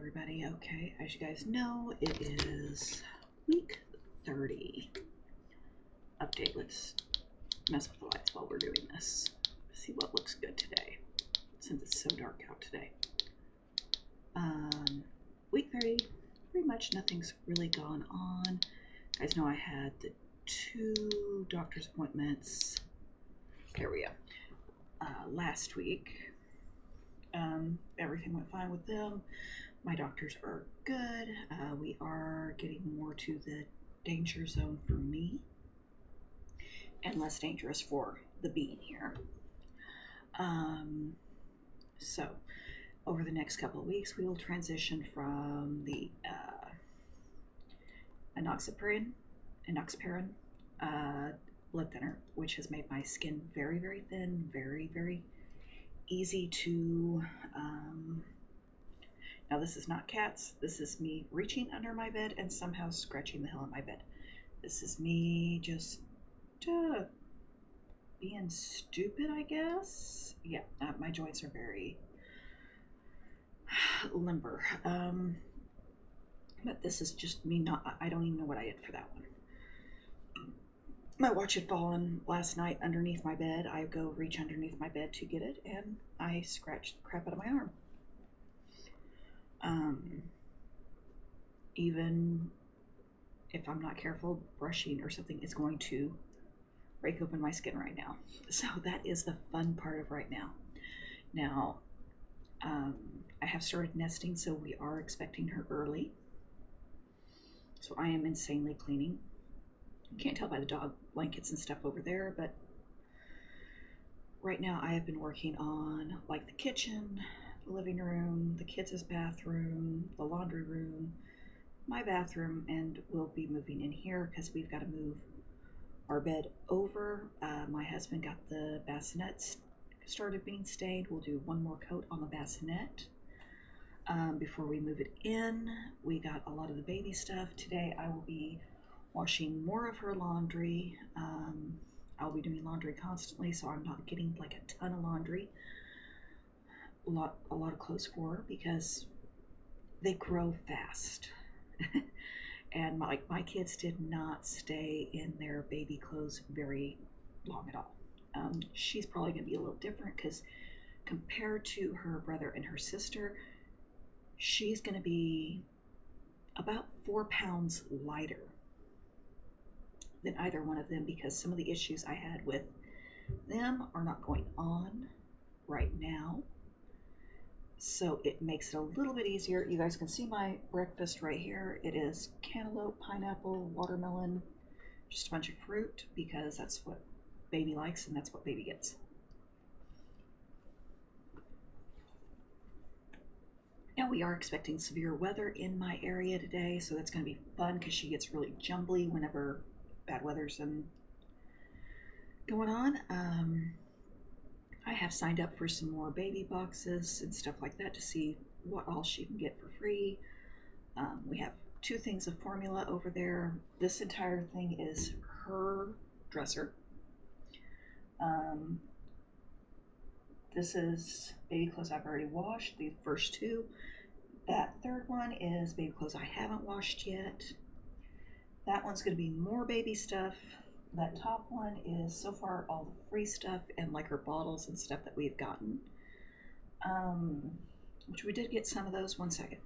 everybody. Okay, as you guys know, it is week 30. Update, let's mess with the lights while we're doing this. See what looks good today, since it's so dark out today. Week 30, pretty much nothing's really gone on. You guys know I had the 2 doctor's appointments. There we go. Last week. Everything went fine with them. My doctors are good. We are getting more to the danger zone for me and less dangerous for the being here. So over the next couple of weeks, we will transition from the enoxaparin blood thinner, which has made my skin very, very thin, very, very easy to now this is not cats, this is me reaching under my bed and somehow scratching the hell out of my bed. This is me just being stupid, I guess. Yeah, my joints are very limber, but this is just me I don't even know what I did for that one. My watch had fallen last night underneath my bed. I go reach underneath my bed to get it, and I scratched the crap out of my arm. Even if I'm not careful, brushing or something is going to break open my skin right now. So that is the fun part of right now. Now, I have started nesting, so we are expecting her early. So I am insanely cleaning. You can't tell by the dog blankets and stuff over there, but right now I have been working on like the kitchen, the living room, the kids' bathroom, the laundry room, my bathroom, and we'll be moving in here because we've got to move our bed over. My husband got the bassinets started being stained. We'll do one more coat on the bassinet before we move it in. We got a lot of the baby stuff. Today I will be washing more of her laundry. I'll be doing laundry constantly, so I'm not getting like a ton of laundry. A lot of clothes for her because they grow fast. And my kids did not stay in their baby clothes very long at all. She's probably going to be a little different because compared to her brother and her sister, she's going to be about 4 pounds lighter than either one of them, because some of the issues I had with them are not going on right now. So it makes it a little bit easier. You guys can see my breakfast right here. It is cantaloupe, pineapple, watermelon, just a bunch of fruit, because that's what baby likes and that's what baby gets. Now we are expecting severe weather in my area today, so that's going to be fun because she gets really jumbly whenever bad weather's going on. I have signed up for some more baby boxes and stuff like that to see what all she can get for free. We have 2 things of formula over there. This entire thing is her dresser. This is baby clothes I've already washed, the first 2. That 3rd one is baby clothes I haven't washed yet. That one's going to be more baby stuff. That top one is so far all the free stuff and like her bottles and stuff that we've gotten. Which we did get some of those. 1 second.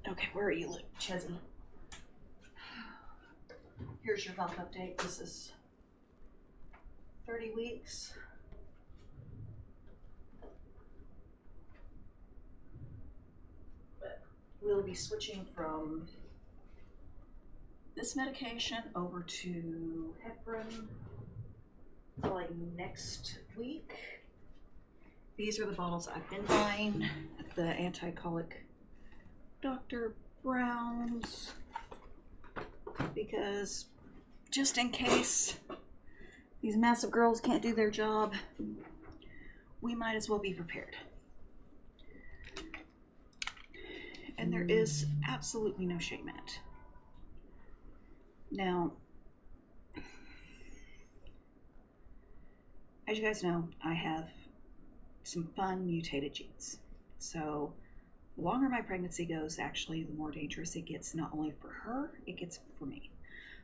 Okay, where are you, Chesney? Here's your health update. This is 30 weeks. But we'll be switching from this medication over to heparin like next week. These are the bottles I've been buying at the anti-colic Dr. Brown's, because just in case these massive girls can't do their job, we might as well be prepared. And there is absolutely no shame in it. Now, as you guys know, I have some fun mutated genes. So The longer my pregnancy goes, actually, the more dangerous it gets, not only for her, it gets for me.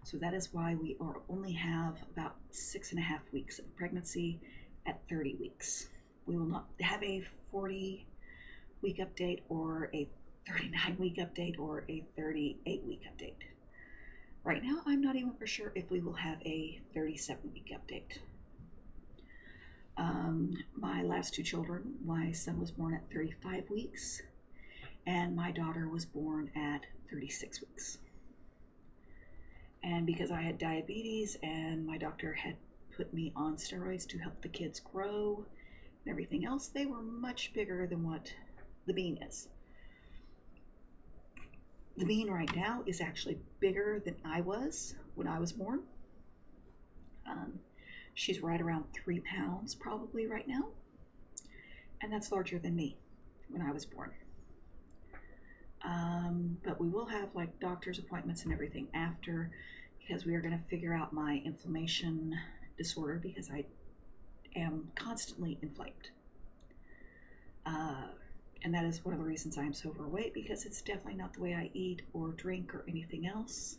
So that is why we only have about 6.5 weeks of pregnancy at 30 weeks. We will not have a 40-week update or a 39-week update or a 38-week update. Right now, I'm not even for sure if we will have a 37-week update. My last two children, my son was born at 35 weeks, and my daughter was born at 36 weeks. And because I had diabetes and my doctor had put me on steroids to help the kids grow and everything else, they were much bigger than what the bean is. The bean right now is actually bigger than I was when I was born. She's right around 3 pounds probably right now, and that's larger than me when I was born. But we will have like doctor's appointments and everything after, because we are going to figure out my inflammation disorder, because I am constantly inflamed. And that is one of the reasons I am so overweight, because it's definitely not the way I eat or drink or anything else,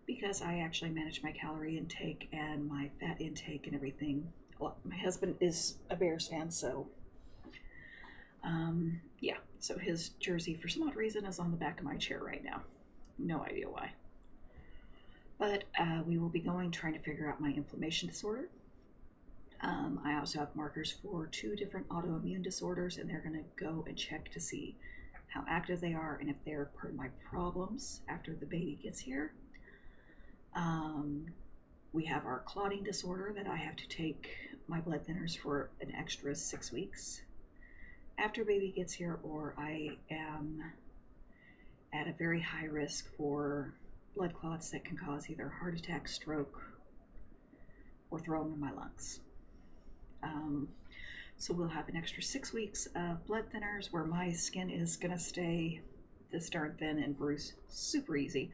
because I actually manage my calorie intake and my fat intake and everything. Well, my husband is a Bears fan, so yeah, so his jersey for some odd reason is on the back of my chair right now. No idea why. But we will be trying to figure out my inflammation disorder. I also have markers for 2 different autoimmune disorders, and they're going to go and check to see how active they are and if they're part of my problems after the baby gets here. We have our clotting disorder that I have to take my blood thinners for an extra 6 weeks after baby gets here, or I am at a very high risk for blood clots that can cause either heart attack, stroke, or throwing in my lungs. So we'll have an extra 6 weeks of blood thinners where my skin is going to stay this darn thin and bruise super easy,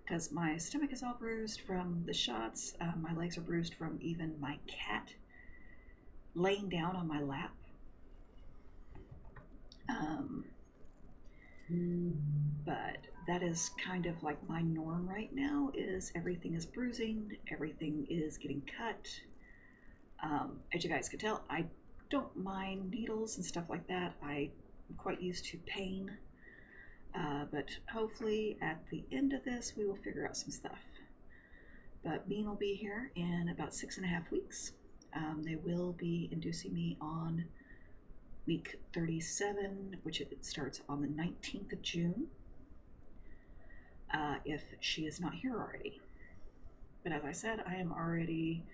because my stomach is all bruised from the shots. My legs are bruised from even my cat laying down on my lap. But that is kind of like my norm right now, is everything is bruising, everything is getting cut. As you guys can tell, I don't mind needles and stuff like that. I'm quite used to pain. But hopefully at the end of this, we will figure out some stuff. But Bean will be here in about 6.5 weeks. They will be inducing me on week 37, which it starts on the 19th of June, if she is not here already. But as I said, I am already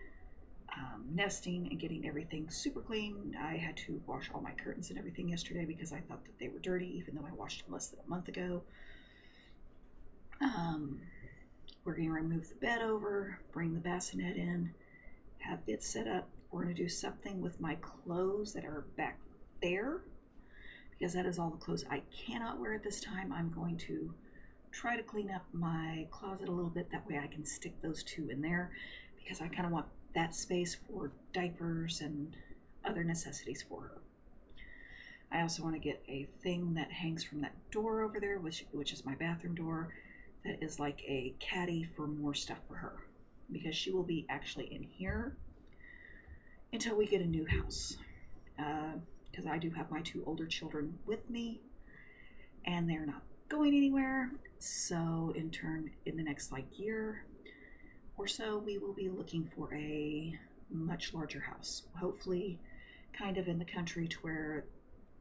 nesting and getting everything super clean. I had to wash all my curtains and everything yesterday because I thought that they were dirty, even though I washed them less than a month ago. We're going to remove the bed over, bring the bassinet in, have it set up. We're going to do something with my clothes that are back there, because that is all the clothes I cannot wear at this time. I'm going to try to clean up my closet a little bit. That way I can stick those 2 in there, because I kind of want that space for diapers and other necessities for her. I also want to get a thing that hangs from that door over there, which is my bathroom door, that is like a caddy for more stuff for her, because she will be actually in here until we get a new house. Because I do have my 2 older children with me, and they're not going anywhere. So in the next year or so, we will be looking for a much larger house. Hopefully kind of in the country, to where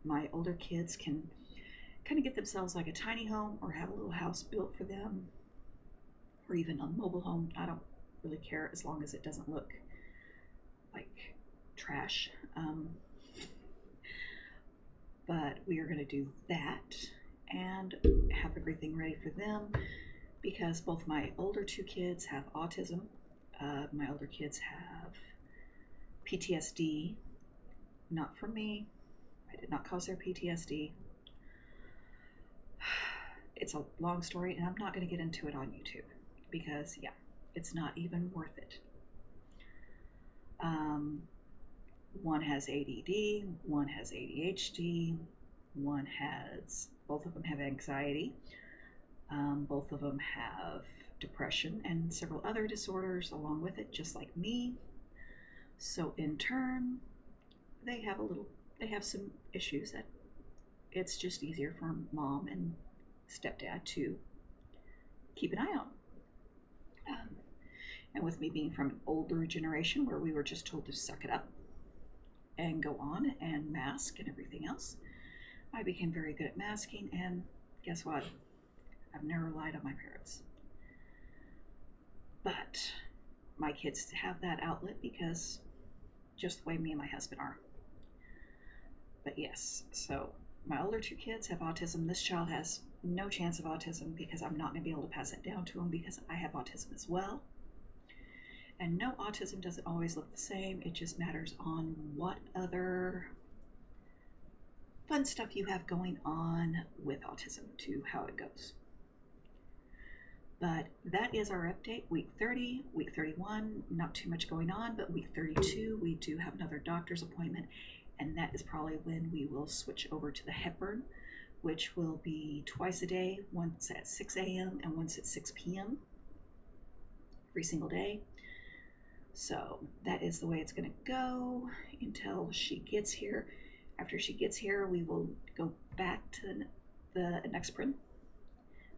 my older kids can kind of get themselves like a tiny home, or have a little house built for them, or even a mobile home. I don't really care, as long as it doesn't look like trash. But we are going to do that and have everything ready for them, because both my older 2 kids have autism. My older kids have PTSD, not from me. I did not cause their PTSD. It's a long story, and I'm not going to get into it on YouTube, because yeah, it's not even worth it. One has ADD, one has ADHD, both of them have anxiety. Both of them have depression and several other disorders along with it, just like me. So in turn, they have some issues that it's just easier for mom and stepdad to keep an eye on. And with me being from an older generation where we were just told to suck it up and go on and mask and everything else, I became very good at masking, and guess what? I've never lied on my parents. But my kids have that outlet because just the way me and my husband are. But yes, so my older two kids have autism. This child has no chance of autism because I'm not going to be able to pass it down to him because I have autism as well. And no, autism doesn't always look the same. It just matters on what other fun stuff you have going on with autism to how it goes. But that is our update. Week 30, week 31, not too much going on, but week 32, we do have another doctor's appointment, and that is probably when we will switch over to the Hepburn, which will be twice a day, once at 6 a.m. and once at 6 p.m. every single day. So that is the way it's going to go until she gets here. After she gets here, we will go back to the next print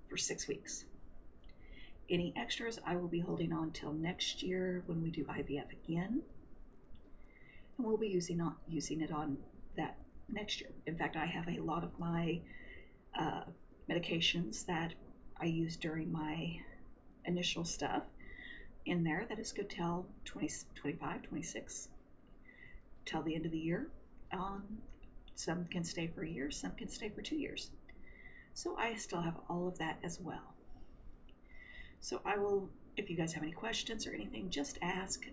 for 6 weeks. Any extras I will be holding on till next year when we do IVF again. And we'll be using it on that next year. In fact, I have a lot of my medications that I used during my initial stuff in there that is good till 2025, 26, till the end of the year. Some can stay for a year, some can stay for 2 years. So I still have all of that as well. So I will, if you guys have any questions or anything, just ask.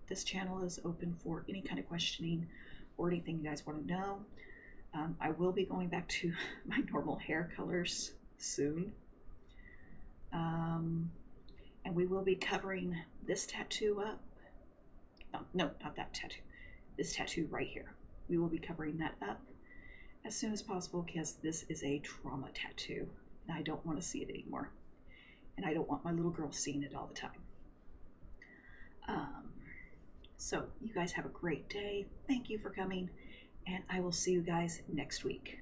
This channel is open for any kind of questioning or anything you guys want to know. I will be going back to my normal hair colors soon. And we will be covering this tattoo up. No, not that tattoo. This tattoo right here. We will be covering that up as soon as possible because this is a trauma tattoo and I don't want to see it anymore. And I don't want my little girl seeing it all the time. So you guys have a great day. Thank you for coming, and I will see you guys next week.